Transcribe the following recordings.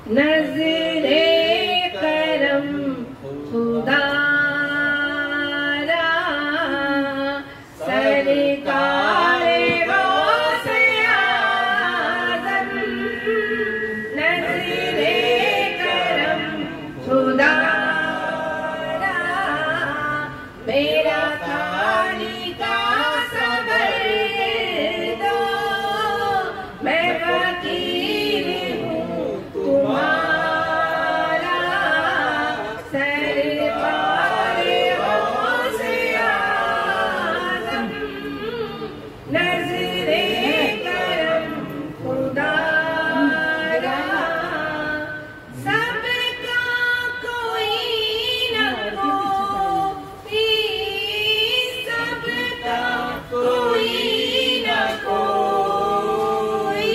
नजरे करम खुदारा सरकार गौसे आज़म नजरे करम खुदारा मेरा खाली का सबर दो मैं फकीर हूँ तुम्हारा सरकार गौसे आज़म नजरे करम खुदारा सबका कोई न कोई सबका कोई न कोई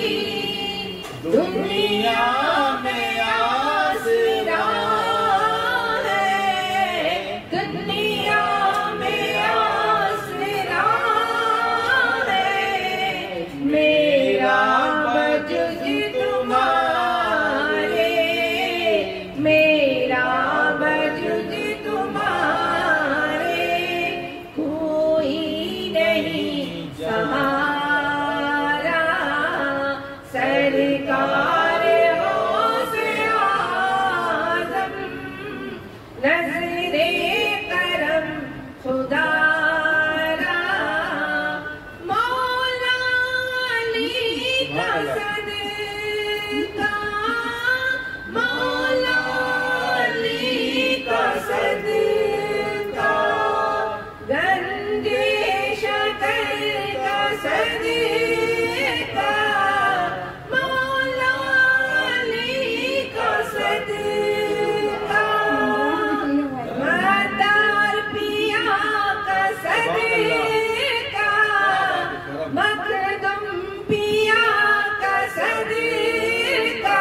दुनिया में आसरा है दुनिया में आसरा है मेरा वजूद तुम्हारे मेरा वजूद तुम्हारे कोई नहीं सहारा सरकार गौसे आज़म नजरे करम खुदारा मौला अली का सदका मौला अली का सदका गंदे शकर का सदका मौला अली का सदका मदार पिया का सदका मखदूम पिया का सदका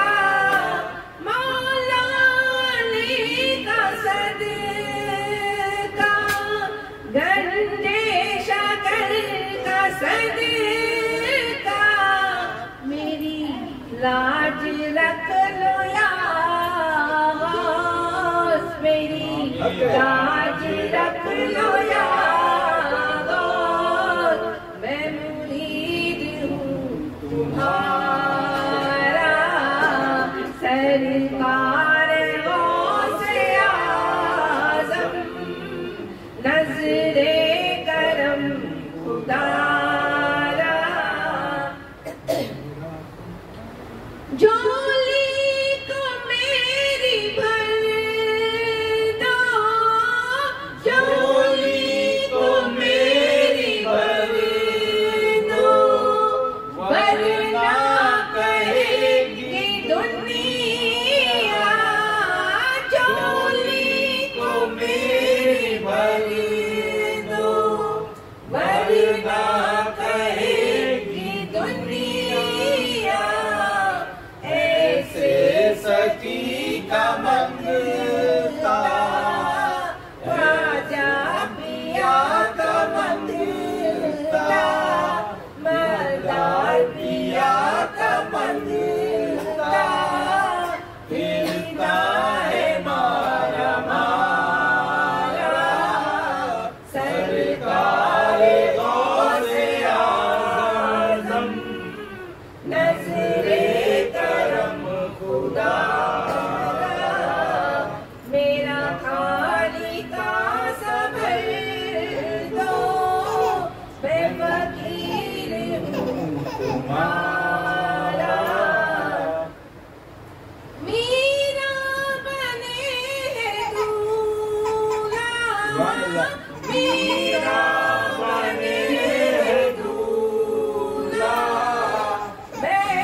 मौला अली का सदका गंदे शकर का सदका मेरी लाज रख लो या गौस मेरी लाज रख लो या गौस मैं मुरीद हूँ तुम्हारा सरकार गौसे आज़म नजरे करम खुदारा झोली को मेरी भर दो झोली को मेरी भर दो वरना कहेगी दुनिया झोली को मेरी भर दो वरना कहेगी दुनिया ऐसे सखी का मंगता राजा पिया का मंगता मदार पिया का मंगता फिरता है मारा मारा सरकार गौसे आज़म नजरे करम खुदारा मेरा खाली का सबर दो मैं फकीर हूँ तुम्हारा मीरा बने है दूल्हा मीरा बने है दूल्हा मैं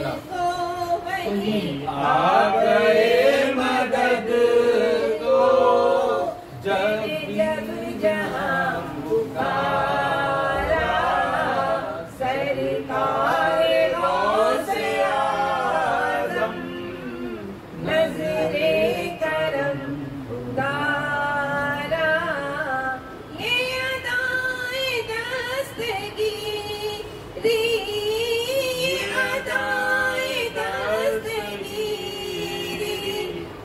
को वही आ गए मदद को, जब जब जहाँ पुकारा सरकार गौसे आज़म, नज़रे करम उदारा, ये अदाए दस्तगीरी, ये अदाए दस्तगीरी,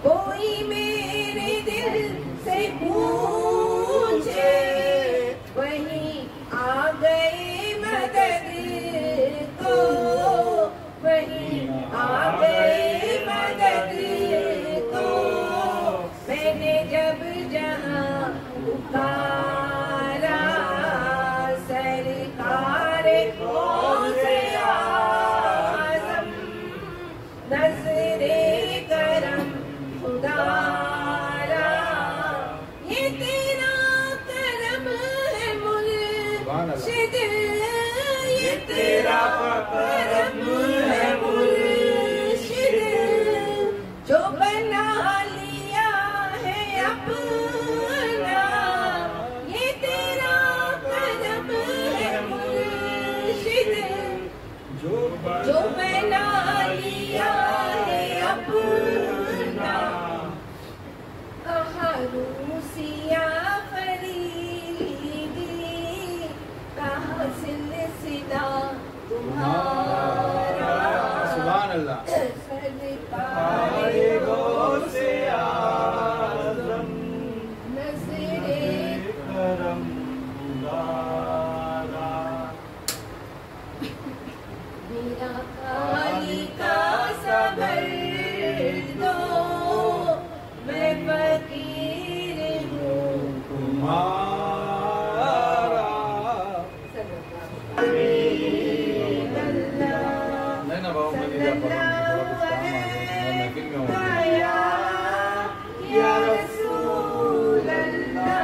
कोई मेरे दिल से पूछे, वहीं आ गए मदद को, वहीं आ गए मदद को, मैंने जब जहाँ पुकारा सरकार गौसे आज़म, नज़रे करम उदारा, ये तेरा करम है मुर्शिद, ये तेरा करम है मुर्शिद, जो बना लिया है अपना, ये तेरा करम है मुर्शिद, जो बना लिया है अपना, कहाँ रूसिया फरीदी, कहाँ सिलसिला तुम्हारा, सुभान अल्लाह। सरकार गौसे आज़म, नज़रे करम उदारा, मेरा काली का सबर दो, मैं फकीर हूँ तुम्हारा। नहीं ना बाबू, मैं नहीं जा पा रहा हूँ, थोड़ा कुछ काम आ गया, मैं महफिल में हूँ। या रसूल अल्लाह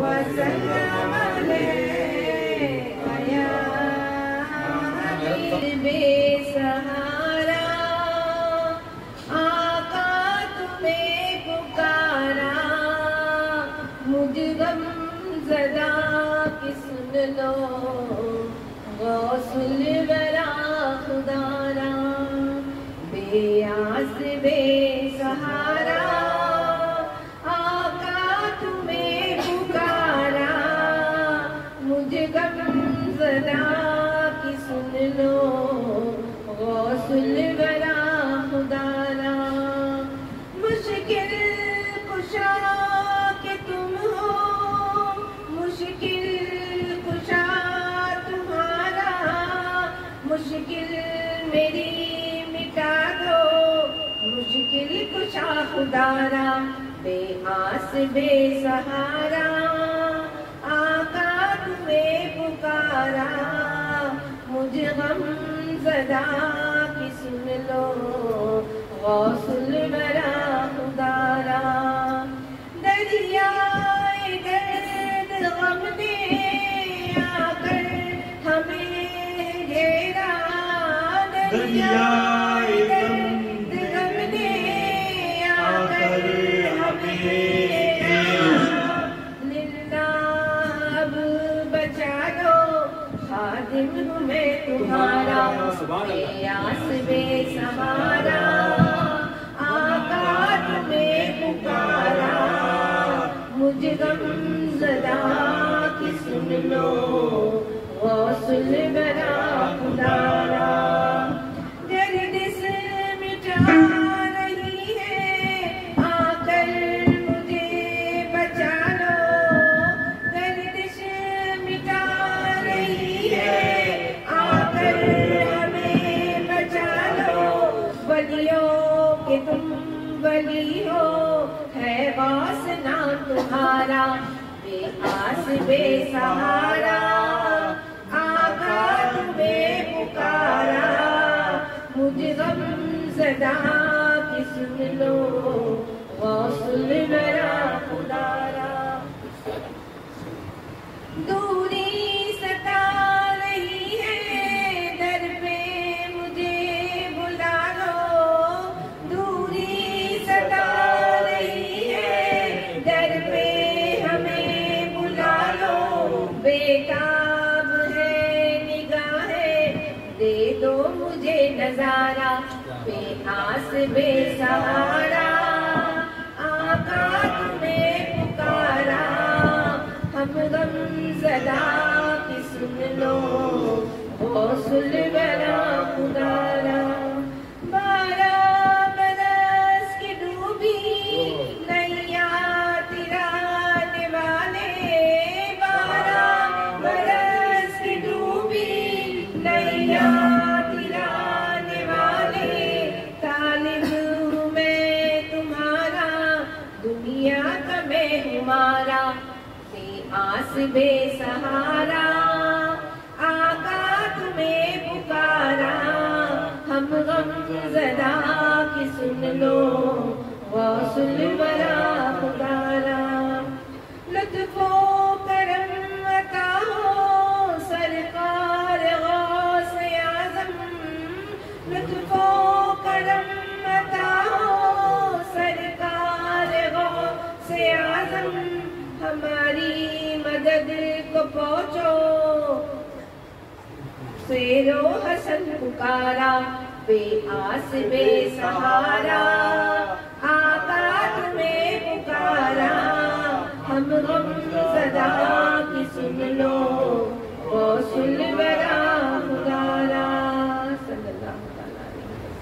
वसल्लम अलैका या हबीब बेसहारा, आका तुम्हें पुकारा, मुझ गम ज़दा की सुन लो, गौसुल वरा खुदारा, बेआस बेसहारा, आका तुम्हें पुकारा, मुझे गम ज़दा की सुन लो, गौसुल वरा खुदारा, मुश्किल कुशा के तुम हो, मुश्किल कुशा तुम्हारा, मुश्किल मेरी मिटा दो, मुश्किल कुशा खुदारा, बेआस बेसहारा, आका तुम्हें पुकारा, मुझे गम ज़दा की सुन लो, गौसुल वरा खुदारा, दरियाए दर्द गम ने आकर हमें घेरा, दरियाए दर्द गम ने आकर हमें घेरा, लिल्लाह अब बचा लो, खादिम हूँ मैं तुम्हारा, बेआस बेसहारा, आका तुम्हें पुकारा, मुझ गम ज़दा की सुन लो, गौसुल वरा खुदारा, दर्द से मिटा रही है आकर मुझे बचा लो, दर्द से मिटा रही है आकर हमें बचा लो, वलियों के तुम वली हो, है वासना तुम्हारा, बेआस बेसहारा, आका तुम्हें पुकारा, मुझे गम ज़दा की सुन लो, गौसुल वरा खुदारा, दूरी सता रही है दर पे बेताब है निगाहें, दे दो मुझे नजारा, बेआस बेसहारा आका तुम्हें पुकारा, हम गमज़दा की सुन लो गौसुल बरा पुकारा। 12 बरस की डूबी नैया तिराने वाले, 12 बरस की डूबी नैया तिराने वाले, तालिब हूँ मैं तुम्हारा, दुनिया का मैं हमारा, बेआस बेसहारा आका तुम्हें पुकारा, हम गमज़दा की सुन लो गौसुल बरा पुकारा। लुत्फ़ो करम अता हो सरकार गौसे आज़म, लुत्फ़ो करम अता हो सरकार गौसे आज़म, हमारी मदद को पहुँचो शेरो हसन पुकारा, बेआस बेसहारा आका तुम्हें पुकारा, हम गमज़दा की सुन लो गौसुल बरा पुकारा। सल्लल्लाहु अलैहि वसल्लम।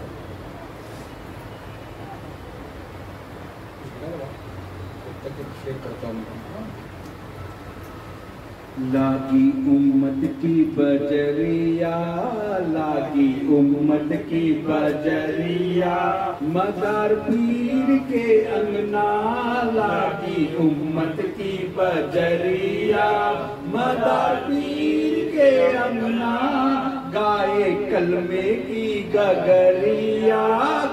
लागी उम्मत की बजरिया, लागी उम्मत की बजरिया, मदार पीर के अंगना, लागी उम्मत की बजरिया, मदार पीर के अंगना, गाए कलमे की गगरिया,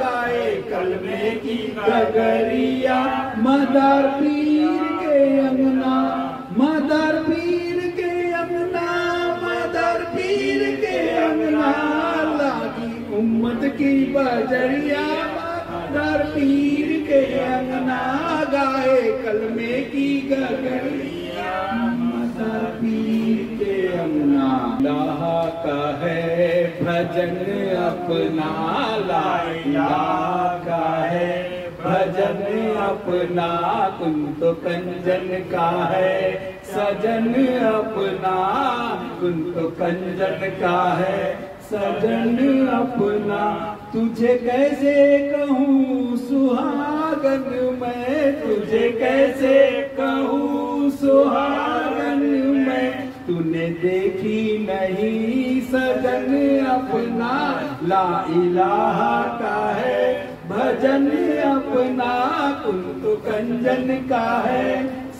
गाए कलमे की गगरिया, मदार पीर के अंगना, मदार पीर के अंगना, मदार पीर के अंगना, लागी उम्मत की बजरिया, मदार पीर के अंगना, गाए कलमे की गगरिया, मदार पीर के अंगना। अल्लाह का है भजन अपना, ला इलाहा का है भजन अपना, कुन तो कंजन का है सजन अपना, कुन तो कंजन का है सजन अपना, तुझे कैसे कहूँ सुहागन मैं, तुझे कैसे कहूँ सुहागन मैं, तूने देखी नहीं सजन अपना, ला इलाहा का है भजन अपना, कुल तो कंजन का है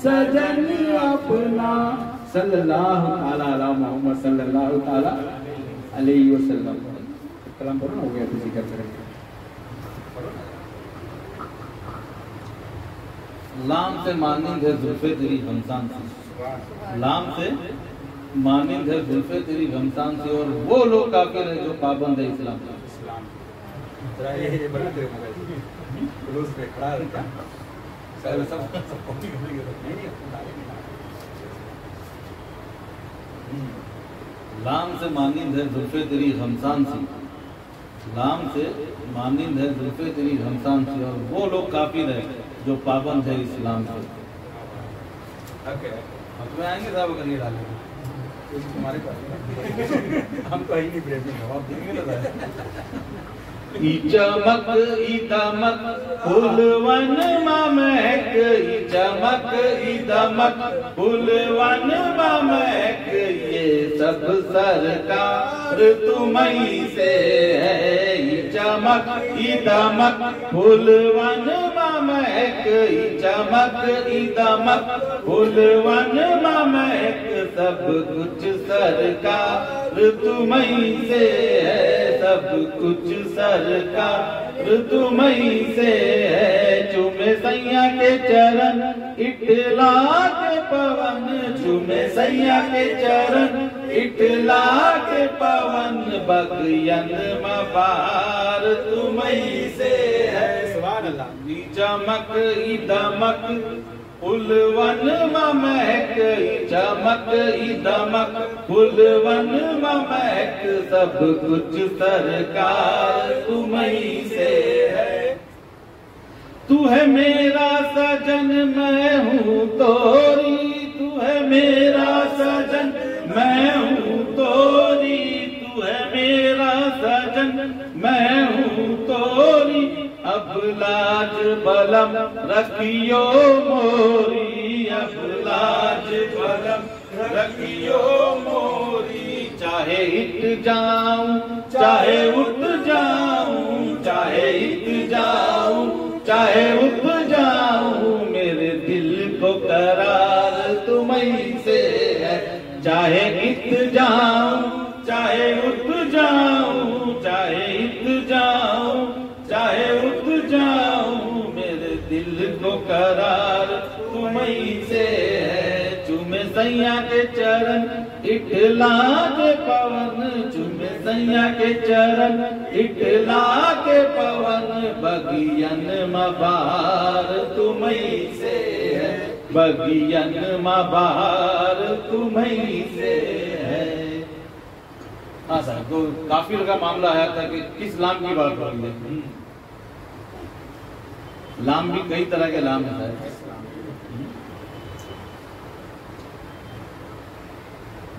सजन अपना। सल्लल्लाहु ताला अला मोहम्मद सल्लल्लाहु ताला अलैहि वसल्लम। कलाम पढ़ो ना, हो गया किसी कर करेंगे। लाम से मानिंद है जुल्फे तेरी गमसान से, लाम से मानिंद है जुल्फे तेरी गमसान से, और वो लोग काफिर है जो पाबंद है इस्लाम का। ये बना दे मगर रोज पे खड़ा रहता सब लाम से मानिंद है जुल्फे तेरी गमसान सी, लाम से मानिंद है जुल्फे तेरी गमसान सी, और वो लोग काफिर है जो पाबंद है इस्लाम के। तुम्हें आएंगे साहब अगर नहीं डालेंगे तुम्हारे पास हम तो ही नहीं ब्रेक में जवाब देंगे ना। ई चमक ई दमक फुलवन महक, ई चमक ई दमक फुलवन महक, ये सब सरकार तुम्हीं से है। ई चमक ई दमक फुलवन महक, ई चमक ई दमक फुलवन महक, सब कुछ सरकार तुम्हीं से है, सब कुछ सरकार तुम्हीं से है। चूमे सैया के चरण इटला के पवन, चूमे सैया के चरण इटला के पवन, बगियन मबार तुम्हीं से है। सुभान अल्लाह। ई चमक ई दमक फुलवन महक चमक दमक, फुलवन महक सब कुछ सरकार तुम्हीं से है। तू है मेरा सजन मैं हूँ तोरी, तू है मेरा सजन मैं हूँ तोरी, तू है मेरा सजन मैं हूँ तोरी। अब लाज बलम रखियो मोरी, अब लाज बलम रखियो मोरी। चाहे हिट जाऊं चाहे उठ जाऊं, चाहे हिट जाऊं चाहे उठ जाऊं, मेरे दिल को करार तुम्हीं से है। चाहे हिट जाऊं चाहे उठ जाऊं, चाहे हिट जाऊं चाहे उठ जाऊं, मेरे दिल को करार तुम्हीं से है। चूमे सैया के चरण इटला के पवन, चूमे सैया के चरण इटला के पवन, बगियन मबार तुम्हीं से है, बगियन मबार तुम्हीं से है। हाँ सर, तो काफिर का मामला आया था कि किस लाम की बात हो रही है। लाम भी कई तरह के लाम है सर।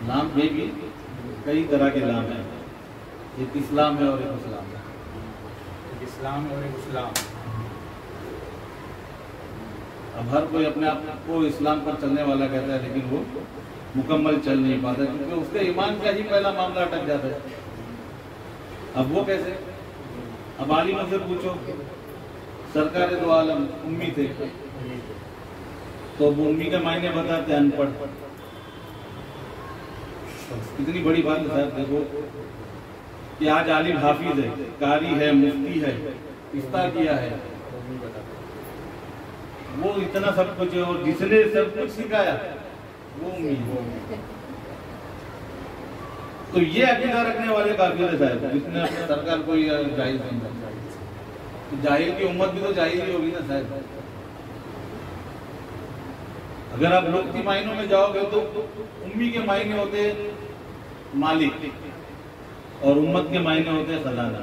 लाम में भी कई तरह के लाम है। एक इस्लाम है और एक इस्लाम है। एक इस्लाम और एक इस्लाम। अब हर कोई अपने आप को इस्लाम पर चलने वाला कहता है, लेकिन वो मुकम्मल चल नहीं पाता, क्योंकि उसके ईमान का ही पहला मामला अटक जाता है। अब वो कैसे? अब आलिमों से पूछो, सरकार दो आलम उम्मी थे, तो वो उम्मी के मायने बताते अनपढ़। कितनी बड़ी बात है साहब, देखो कि आज आलिम हाफिज है, कारी है, मुफ्ती है, इफ्ता किया है, वो इतना सब कुछ है, और जिसने सब कुछ सिखाया वो उम्मीद। तो ये अकीदा रखने वाले काफिर है साहब, जिसने अपने सरकार को जाहिल समझा। तो जाहिल की उम्मत भी तो जाहिल ही होगी ना साहब। अगर आप लोग की मायनों में जाओगे तो उम्मी के मायने होते मालिक और उम्मत के मायने होते खजाना।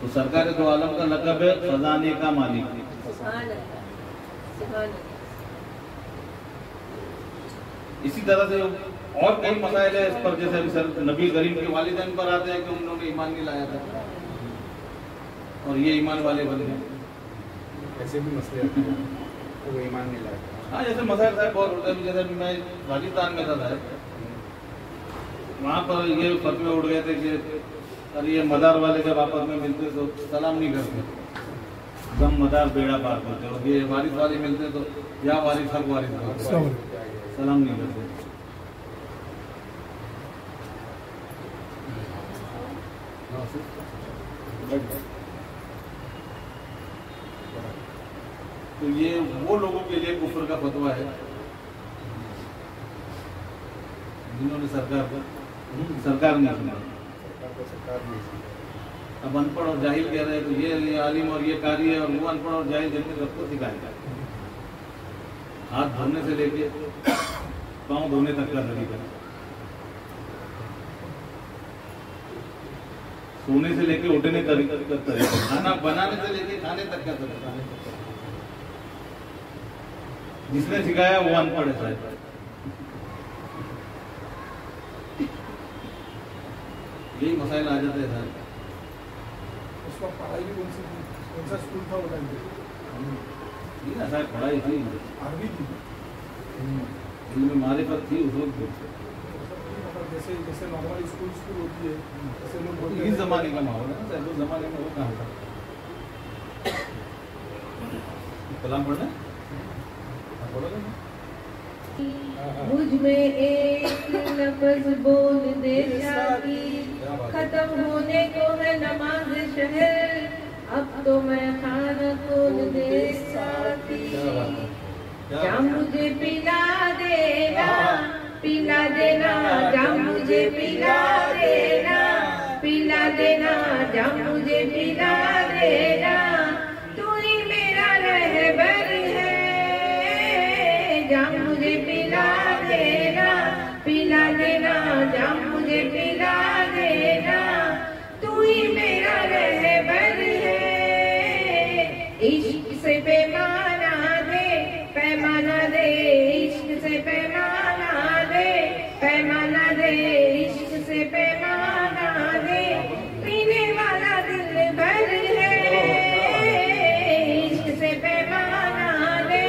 तो सरकार दो आलम का लक़ब है खजाने का मालिक। इसी तरह से और कई मसाइल है इस पर, जैसे अभी सर नबी करीम के वालिदैन पर आते हैं कि उन्होंने ईमान नहीं लाया था और ये ईमान वाले बन गए। ऐसे भी मसले होते हैं तो वो ईमान नहीं लाया। हाँ, जैसे मसाइल साहब बहुत होता है। जैसे मैं राजस्थान में था साहब, वहाँ पर ये फतवे उड़ गए थे कि अरे ये मदार वाले जब आपस में मिलते तो सलाम नहीं करते, दम मदार बेड़ा पार करते, और ये वारिस वाले मिलते तो या वारिस हक वारिस सलाम नहीं करते। तो ये वो लोगों के लिए कुफर का फतवा है जिन्होंने सरकार नहीं सुना। अब अनपढ़ और जाहिल कह रहे हैं, तो ये आलिम और ये कारी है, और वो अनपढ़ और जाहिल जिनने सबको सिखाया। हाथ धोने से लेके पाँव धोने तक का तरीका, सोने से लेके उठने तरीका, खाना बनाने से लेके खाने तक का तरीका, जिसने सिखाया वो अनपढ़ है शायद। यही मसाइल आ जाते हैं सर। उसका पढ़ाई भी कौन सा स्कूल था नहीं ना सर, पढ़ाई थी, अरबी थी, इनमें मारिफत थी उस वक्त। जैसे जैसे नॉर्मल स्कूल होती है, जैसे लोग बोलते इस हैं जमाने का माहौल है सर, उस जमाने में वो कहाँ था। कलाम पढ़ना मुझ में एक लफ्ज बोल दे शादी, खत्म होने को है नमाज शहर, अब तो मैं खाना खोल दे साथी। जा मुझे पिला देना, पिला देना, जा मुझे पिला देना, पिला देना, जा मुझे पिला देना। तू ही मेरा रहबर है, दे, इश्क से पैमाना दे, पीने वाला दिल भर है। इश्क से पैमाना दे,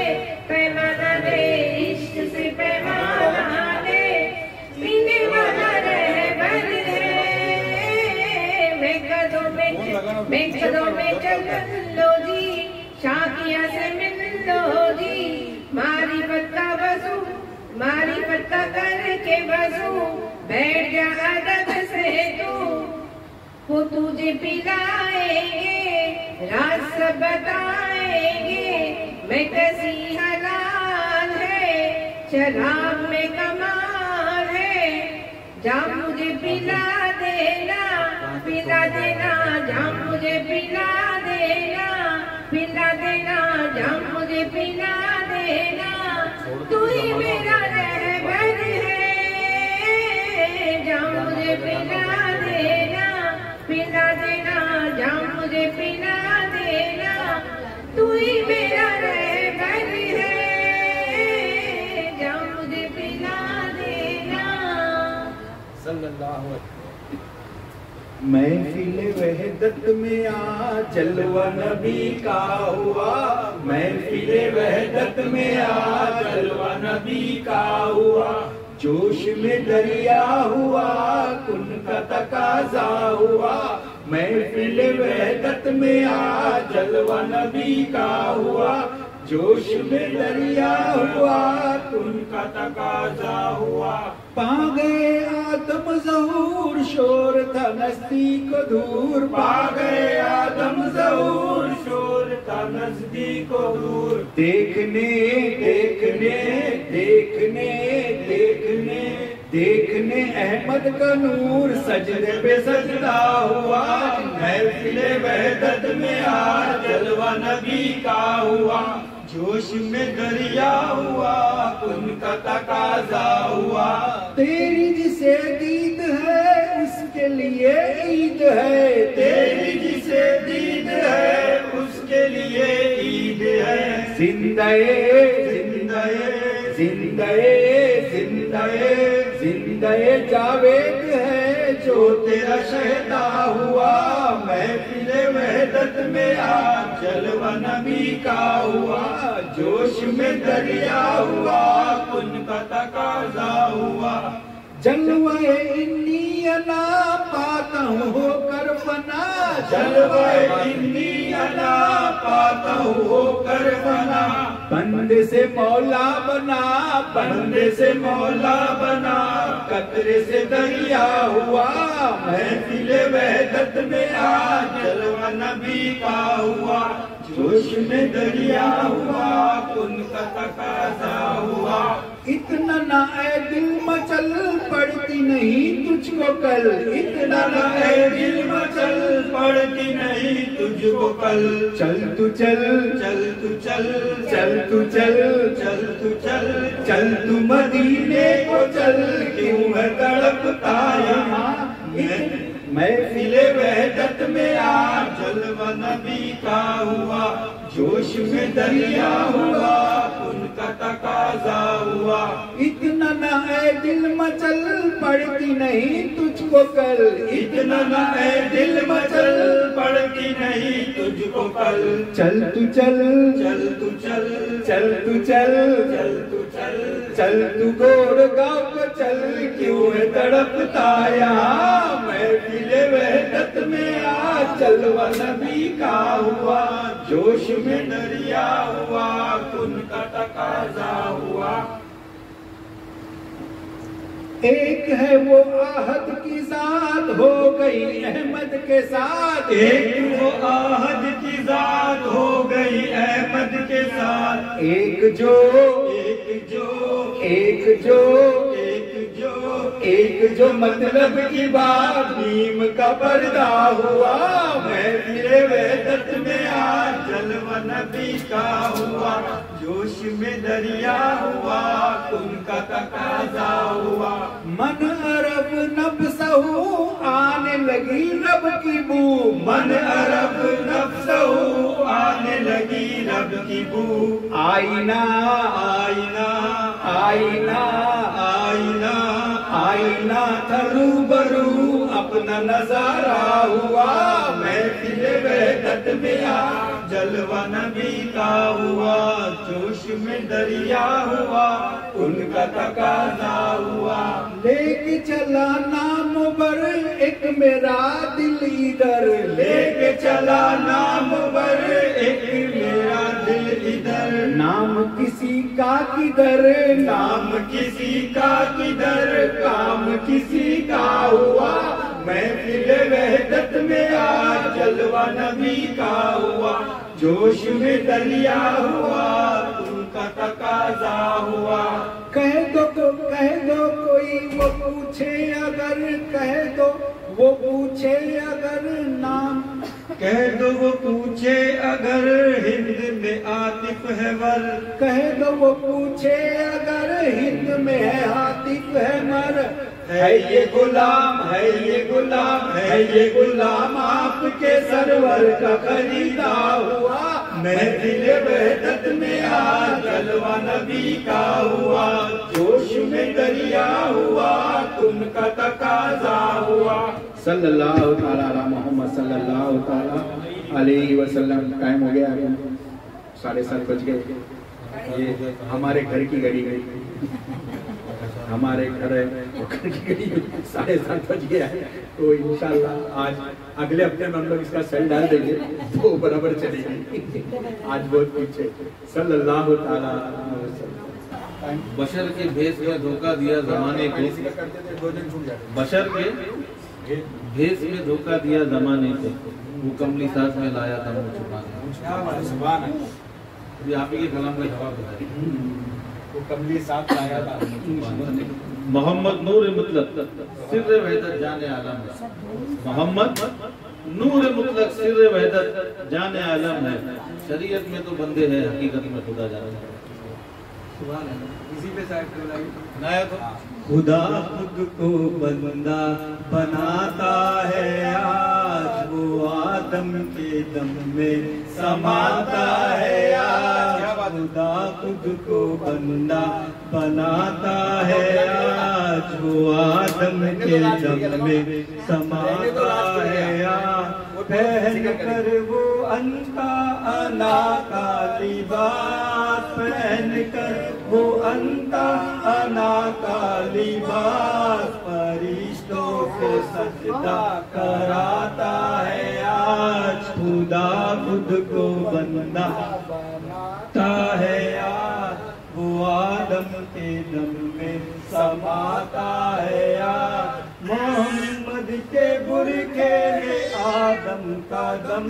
पैमाना दे, इश्क से पैमाना दे, पीने वाला रहबर है। मैं कदों में चल लो जी, शाकिया से मिल लो जी, मारिफत का वजू, मारिफत का करके वजू, बैठ जा अदब से तू, वो तुझे पिलाएंगे, राज सब बताएंगे, मैं कैसी हलाल है, शराब में कमाल है, जा मुझे पिला देना, जा मुझे पिला देना, जा मुझे पिला देना, तू ही मेरा रहबर है, जा मुझे पिला देना, जा मुझे पिला देना, तू ही मेरा रहबर है, जा मुझे पिला देना। सल्लल्लाहु अलैहि महफिल वहदत में आ जलवा नबी का हुआ, महफिल वहदत में आ जलवा नबी का हुआ, जोश में दरिया हुआ, कुन का तकाजा हुआ, महफिल वहदत में आ जलवा नबी का हुआ, जोश में दरिया हुआ, कुन का तकाजा हुआ, पा गए आदम ज़हूर, शोर था नज़दीक दूर, पा गए आदम ज़हूर, शोर था नज़दीक दूर, देखने देखने देखने देखने देखने अहमद का नूर, सजदे पे सजदा हुआ, महफिल वहदत में आ जलवा नबी का हुआ, जोश में दरिया हुआ, उनका तकाजा हुआ, तेरी जिसे दीद है उसके लिए ईद है, तेरी जिसे दीद है उसके लिए ईद है, जिंदए जिंदए जिंदए जिंदए जिंदए जावेद है जो तेरा शहदा हुआ, महफिल वहदत में आ जलवा नबी का हुआ, जोश में दरिया हुआ, उनका तकाजा हुआ, जलवाए इन्नी अला पाता हूँ होकर फना, जलवाए इन्नी अला पाता हूँ होकर फना, बंदे से मौला बना, बंदे से मौला बना, कतरे से दरिया हुआ, महफिल वहदत में आ जलवा नबी का हुआ, जोश में दरिया हुआ, उनका तकाजा हुआ, इतना ना ऐ दिल मचल पड़ती नहीं तुझको कल, इतना ना ऐ दिल मचल पड़ती नहीं तुझको कल, चल तू चल चल तू चल चल तू चल चल तू चल चल तू मदीने को चल, क्यों है तड़पता यहाँ, महफिल वहदत में आ जलवा नबी का हुआ, जोश में दरिया हुआ, उनका तकाजा हुआ, इतना ना ऐ दिल मचल पड़ती नहीं तुझको कल, इतना ना ऐ दिल मचल पड़ती नहीं तुझको कल, चल तू चल चल तू चल चल तू चल चल तू चल चल तू गोरगांव को चल, क्यों है तड़पता यहाँ, महफिल वहदत में आ जलवा नबी का हुआ, जोश में दरिया हुआ, उनका तकाजा हुआ, एक है वो आहद की जात हो गई अहमद के साथ, एक वो आहद की जात हो गई अहमद के साथ, एक जो एक जो एक जो एक जो एक जो मतलब की बात नीम का पर्दा हुआ, महफिल वहदत में आ जलवा नबी का हुआ, जोश में दरिया हुआ, उनका तकाजा हुआ, मन अरब नफ्सहू आने लगी रब की बू, मन अरब नफ्सहू आने लगी रब की बू, आईना आईना आईना आईना आईना था रूबरू अपना नजारा हुआ, महफिल वहदत में आ जलवा नबी का हुआ, जोश में दरिया हुआ उनका तकाजा हुआ। लेके चला नाम बर एक मेरा दिल इधर, लेके चला नाम बर एक मेरा दिल इधर, नाम किसी का किधर, नाम किसी का किधर, काम किसी का हुआ, महफिल वहदत में आ जलवा नबी का हुआ, जोश में दरिया हुआ उनका तकाजा हुआ। कह दो कोई वो पूछे अगर, कह दो वो पूछे अगर नाम, कह दो वो पूछे अगर हिंद में आतिफ है वर, कह दो वो पूछे अगर हिंद में है आतिफ है मर, है ये गुलाम है ये गुलाम है ये गुलाम आपके सरवर का खरीदा हुआ, महफिल वहदत में आ जलवा नबी का हुआ, जोश में दरिया हुआ उनका तकाजा हुआ। सल्लल्लाहु ताला अला मोहम्मद सल्लल्लाहु ताला अलैहि वसल्लम। टाइम हो गया, 7:30 बज गए। ये हमारे घर की घड़ी गई, हमारे घर है घर की घड़ी 7:30 बज गया है। तो इंशाल्लाह आज अगले हफ्ते में हम लोग इसका सेल डाल देंगे तो बराबर चलेगी। आज बहुत पीछे सल्लल्लाहु ताला अलैहि वसल्लम। बशर के भेष में धोखा दिया जमाने को, बशर के भेष में धोखा दिया जमाने को, वो कमली साथ में लाया था मुँह छुपाने। अभी आप ही के कलाम का जवाब बताइए। वो कमली साथ लाया था। मोहम्मद नूर मुतलक सिर्र वहदत जाने आलम है, मोहम्मद नूर मुतलक सिर्र वहदत जाने आलम है, शरीयत में तो बंदे हैं हकीकत में खुदा जाने है। इसी पे शायद नया तो खुदा खुद को बंदा बनाता है आज, वो आदम के दम में समाता है आज, खुदा खुद को बंदा बनाता है आज, वो आदम के दम में समाता है आज, पहन कर वो अंता अना का लिबास, पहन कर वो अंता अना का लिबास, फरिश्तों को सजदा कराता है आज, खुदा खुद को बंदा बनाता है आज, वो आदम के दम में समाता है आज, मोहम्मद के बुरखे में आदम का दम,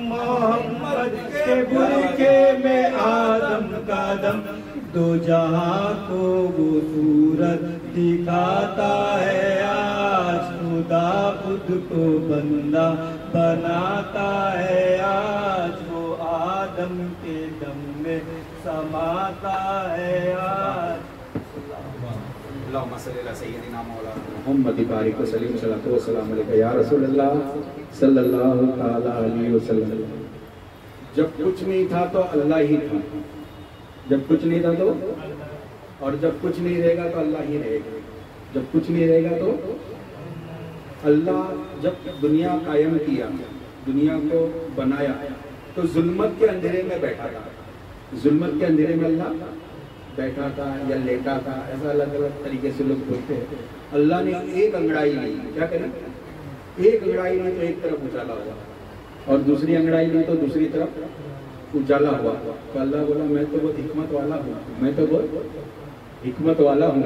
मोहम्मद के बुरखे में आदम का दम, दो जहां को वो सूरत दिखाता है आज, खुदा खुद को बंदा बनाता है आज, वो आदम के दम में समाता है आज। मोहम्मद बारिक वसल्लम सल्लल्लाहु अलैहि वसल्लम या रसूलल्लाह सल्लल्लाहु ताला अलैहि वसल्लम। जब कुछ नहीं था तो अल्लाह ही था, जब कुछ नहीं था तो, और जब कुछ नहीं रहेगा तो अल्लाह ही रहेगा, जब कुछ नहीं रहेगा तो अल्लाह। जब दुनिया कायम किया, दुनिया को बनाया, तो जुल्मत के अंधेरे में बैठा था, जुल्मत के अंधेरे में अल्लाह बैठा था या लेटा था, ऐसा अलग अलग तरीके से लोग बोलते हैं। अल्लाह ने एक अंगड़ाई ली, क्या करें, एक अंगड़ाई ली तो एक तरफ उजाला हुआ, और दूसरी अंगड़ाई ली तो दूसरी तरफ उजाला हुआ। तो अल्लाह बोला मैं तो बहुत हिकमत वाला हूँ, मैं तो बहुत हिकमत वाला हूँ,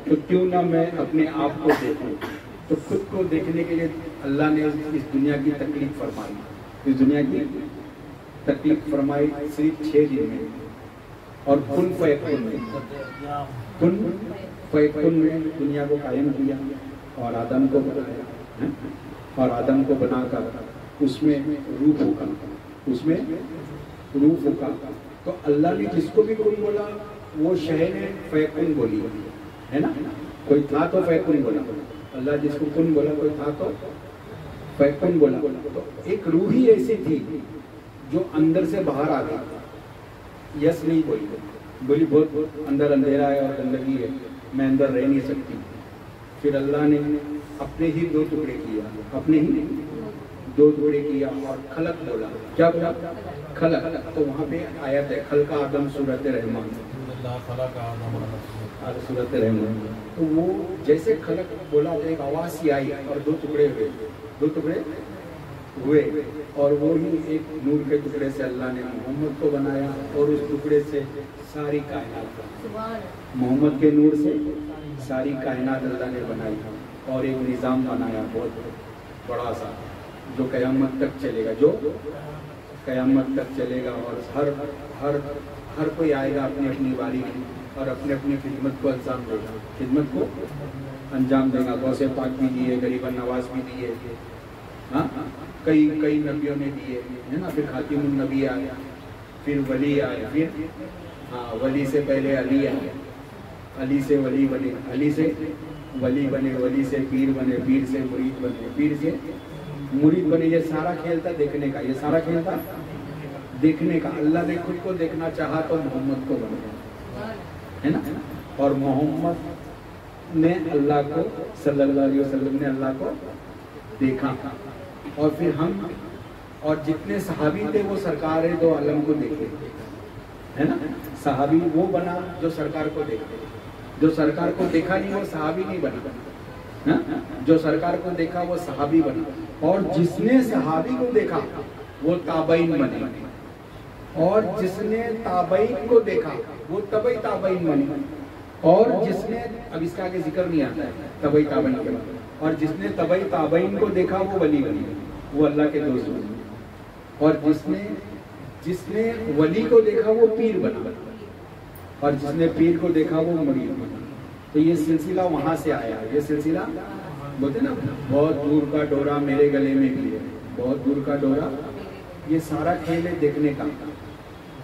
तो क्यों ना मैं अपने आप को देखूं। तो खुद को देखने के लिए अल्लाह ने इस दुनिया की तकलीफ फरमाई, इस दुनिया की तकलीफ फरमाई सिर्फ 6 दिन में, और कुन फयकुन में, कुन फयकुन में दुनिया को कायम किया, और आदम को बनाया, और आदम को बनाकर उसमें रूह फूका, उसमें रूह फूका। तो अल्लाह ने जिसको भी कुन बोला वो शह ने फयकुन बोली, है ना। कोई था तो फयकुन बोला, अल्लाह जिसको कुन बोला, कोई था तो फयकुन बोला। तो एक रूह ही ऐसी थी जो अंदर से बाहर आ गई, यस नहीं बोली, बोली बहुत अंदर अंधेरा है और गंदगी है, मैं अंदर रह नहीं सकती। फिर अल्लाह ने अपने ही 2 टुकड़े किया, अपने ही 2 टुकड़े किया और खलक बोला। क्या बोला? खलक। तो वहाँ पे आयत है खलका आदम सूरत रहमान, सूरत रहमान। तो वो जैसे खलक बोला तो एक आवाज़ सी आई और 2 टुकड़े हुए, 2 टुकड़े हुए और वो ही एक नूर के टुकड़े से अल्लाह ने मोहम्मद को बनाया और उस टुकड़े से सारी कायनात, मोहम्मद के नूर से सारी कायनात अल्लाह ने बनाई और एक निज़ाम बनाया बहुत बड़ा सा जो क़यामत तक चलेगा, जो क़यामत तक चलेगा। और हर हर हर कोई आएगा अपनी अपनी बारी में और अपने अपनी खिदमत को अंजाम देगा, खिदमत को अंजाम देगा। गौसे पाक भी दिए, गरीबा नवाज भी दिए, हाँ कई नबियों ने दिए, है ना। फिर खातिमुन नबी आया, फिर वली आया, फिर हाँ वली से पहले अली आया, अली से वली बने, अली से वली बने, वली से पीर बने, पीर से मुरीद बने, पीर से मुरीद बने। ये सारा खेल था देखने का, ये सारा खेल था देखने का। अल्लाह ने खुद को देखना चाहा तो मोहम्मद को बनाया, है ना। और मोहम्मद ने अल्लाह को सल्लल्लाहु अलैहि वसल्लम ने अल्लाह को देखा और फिर हम और जितने सहाबी थे वो सरकार 2 आलम को देखे, है ना। सहाबी वो बना जो सरकार को देखे, जो सरकार को देखा नहीं वो सहाबी नहीं बना, ना? जो सरकार को देखा वो सहाबी बना। और जिसने सहाबी को देखा वो ताबईन बने और जिसने ताबईन को देखा वो तबई ताबईन बने और जिसने, अब इसका आगे जिक्र नहीं आता है तबई ताबईन के, और जिसने तबई ताबईन को देखा वो वली बने, वो अल्लाह के दोस्त बने। और जिसने वली को देखा वो पीर बना और जिसने पीर को देखा वो मुरीद बना। तो ये सिलसिला वहां से आया, ये सिलसिला बोलते ना बहुत दूर का डोरा मेरे गले में भी है, बहुत दूर का डोरा। ये सारा खेल है देखने का।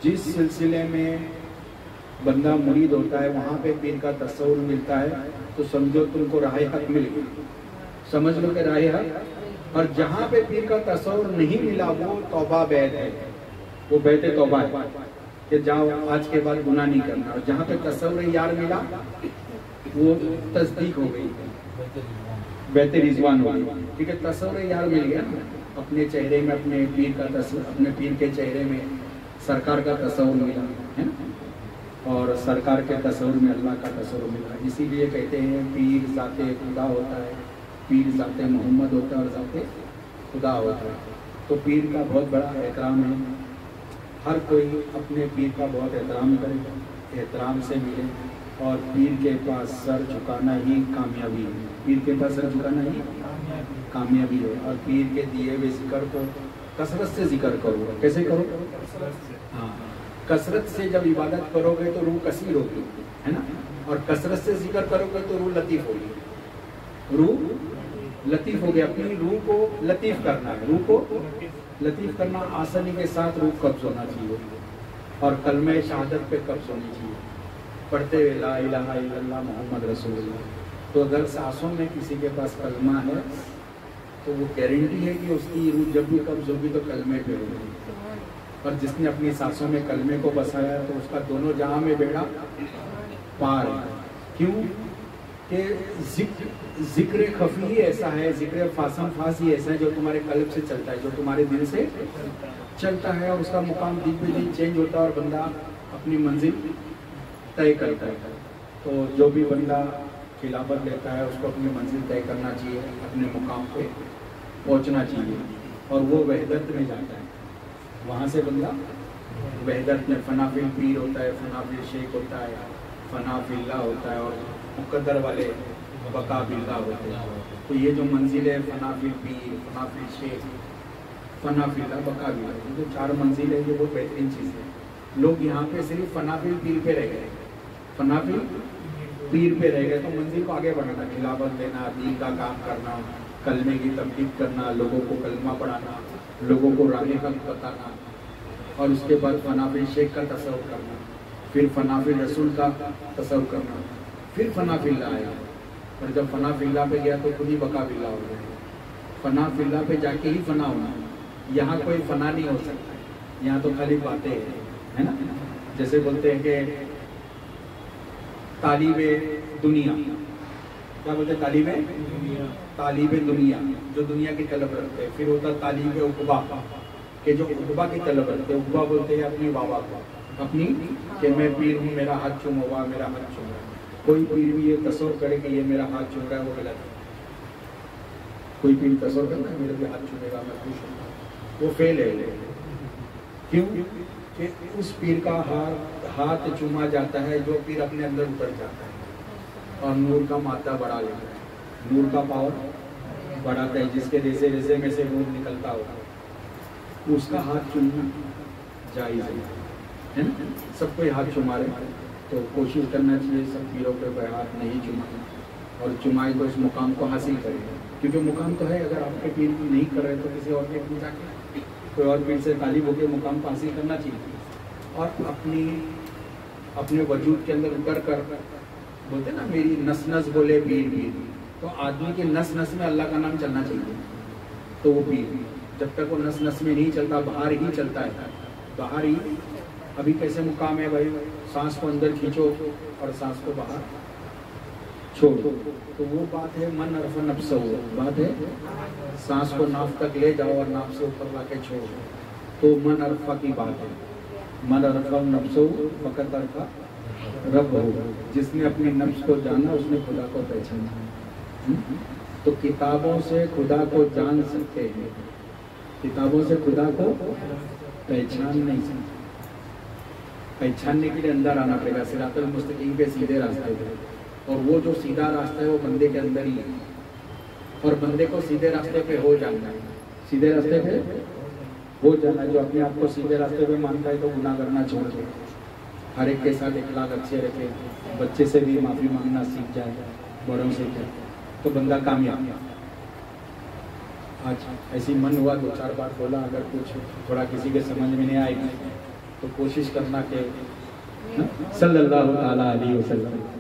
जिस सिलसिले में बंदा मुरीद होता है वहाँ पे पीर का तस्वुर मिलता है तो समझो तुमको राहे हक मिल गई, समझ लो कि राहे हक। और जहाँ पे पीर का तस्वुर नहीं मिला वो तौबा बैत है, वो बैत तौबा है कि जाओ आज के बाद गुनाह नहीं करना। और जहाँ पे तस्वुर यार मिला वो तस्दीक हो गई, बैत रिजवान हो गई। ठीक है, तस्वुर यार मिल गया ना, अपने चेहरे में अपने पीर का तस्वुर, अपने पीर के चेहरे में सरकार का तस्वुर मिला, है ना। और सरकार के तस्वुर में अल्लाह का तस्वुर मिला। इसीलिए कहते हैं पीर ज़ाते खुदा होता है, पीर ज़ाते मोहम्मद होता है और ज़ाते खुदा होता है। तो पीर का बहुत बड़ा एहतराम है, हर कोई अपने पीर का बहुत एहतराम करे, एहतराम से मिले। और पीर के पास सर झुकाना ही कामयाबी है, पीर के पास सर झुकाना ही कामयाबी है। और पीर के दिए हुए जिक्र को कसरत से जिक्र करो। कैसे करो? हाँ, कसरत से जब इबादत करोगे तो रूह कसीर होगी, है ना। और कसरत से जिक्र करोगे तो रूह लतीफ़ होगी, रूह लतीफ़ होगी। अपनी रूह को लतीफ़ करना है, रूह को लतीफ़ करना, आसानी के साथ रूह कब्ज़ होना चाहिए और कलमे शहादत पे कब्ज़ होनी चाहिए, पढ़ते हुए ला इलाहा इल्लल्लाह मोहम्मद रसूलुल्लाह। तो अगर सांसों में किसी के पास कलमा है तो वो गारंटी है कि उसकी रूह जब भी कब्ज़ होगी तो कलमे पे होगी। और जिसने अपनी सांसों में कलमे को बसाया तो उसका दोनों जहां में बेड़ा पार है। क्यों कि जिक्र खफी ही ऐसा है, जिक्र फासम फास ही ऐसा है जो तुम्हारे कल्ब से चलता है, जो तुम्हारे दिल से चलता है। और उसका मुकाम दिन पे दिन चेंज होता है और बंदा अपनी मंजिल तय करता है। तो जो भी बंदा खिलाफत लेता है उसको अपनी मंजिल तय करना चाहिए, अपने मुकाम पे पहुंचना चाहिए और वो वहदत में जाता है। वहाँ से बंदा वहदत में, फनाफिल पीर होता है, फनाफिल शेख होता है, फनाफिल्ला होता है और मुकद्दर वाले बकाबिल्ला होते हैं। तो ये जो मंजिल है फनाफिल पीर, फनाफिल शेख, फनाफिल्ला, बकाबिल्ला, ये जो 4 मंजिल है ये बहुत बेहतरीन चीज़ है। लोग यहाँ पे सिर्फ फनाफिल पीर पे रह गए, फनाफिल पीर पे रह गए। तो मंजिल को आगे बढ़ाना, खिलाफत देना, दीन का काम करना, कलमे की तबलीग करना, लोगों को कलमा पढ़ाना, लोगों को राह हक बताना और उसके बाद फनाफिल शेख का तसव्वुर करना, फिर फनाफिल रसूल का तसव्वुर करना, फिर फनाफिल्ला आया। और जब फनाफिल्ला पे गया तो खुद ही बकाबिल्ला हो गया। फनाफिल्ला पे जाके ही फना होना, यहाँ कोई फना नहीं हो सकता, यहाँ तो खाली बातें हैं, है ना। जैसे बोलते हैं कि तालिबे दुनिया, क्या बोलते हैं, तालीब दुनिया, जो दुनिया की तलब रखते हैं। फिर होता तालीब उकबा, के जो उकबा की तलब रखते हैं। उकबा बोलते हैं अपनी बाबा को, अपनी कि मैं पीर हूँ, मेरा हाथ चूमोगा, मेरा हाथ चूम रहा है। कोई पीर भी ये तस्वर करे कि ये मेरा हाथ चूम रहा है, वो गलत है। कोई पीर तस्वर करना मेरे भी हाथ चूमेगा, मैं खुश हूँ, वो फेल है। क्यों कि उस पीर का हाथ चूमा जाता है जो पीर अपने अंदर उतर जाता है और नूर का मात्रा बढ़ा लेता है, नूर का पावर बढ़ाता है। जिसके रेसे रेसे में से नूर निकलता होगा उसका हाथ चूमना जायज़ है ना। सबको हाथ चुमा रहे तो कोशिश करना चाहिए सब पीरों पे हाथ नहीं चुमाए, और चुमाए तो उस मुकाम को हासिल करें, क्योंकि मुकाम तो है। अगर आपके पीर नहीं कर रहे तो किसी और के पूजा के कोई और पीर से तालीब होकर मुकाम को हासिल करना चाहिए। और अपने वजूद के अंदर उतर कर बोलते ना, मेरी नस नस बोले पीर पीर, तो आदमी के नस नस में अल्लाह का नाम चलना चाहिए। तो वो पीर जब तक वो नस नस में नहीं चलता, बाहर ही चलता है, बाहर ही। अभी कैसे मुकाम है भाई, सांस को अंदर खींचो और सांस को बाहर छोड़ो, तो वो बात है मन अरफ नफ्स, बात है सांस को नाफ तक ले जाओ और नाफ से ऊपर ला के छोड़ो, तो मन अरफा की बात है। मन अरफा नफ्सो फकत अरफा रब हो, जिसने अपने नफ्स को जाना उसने खुदा को पहचाना। तो किताबों से खुदा को जान सकते हैं, किताबों से खुदा को पहचान नहीं सकते। पहचानने के लिए अंदर आना पड़ेगा, सिरातुल मुस्तकीम पे सीधे रास्ते पे। और वो जो सीधा रास्ता है वो बंदे के अंदर ही है, और बंदे को सीधे रास्ते पे हो जाना है, सीधे रास्ते पे हो जाना। जो अपने आप को सीधे रास्ते पे मानता है तो गुनाह करना छोड़ दे, हर एक के साथ अखलाक अच्छे रखे, बच्चे से भी माफ़ी मांगना सीख जाए, बड़ों से क्या, तो बंदा कामयाब। आज ऐसी मन हुआ 2-4 बार बोला, अगर कुछ थोड़ा किसी के समझ में नहीं आएगी तो कोशिश करना कि सल्लल्लाहु अलैहि वसल्लम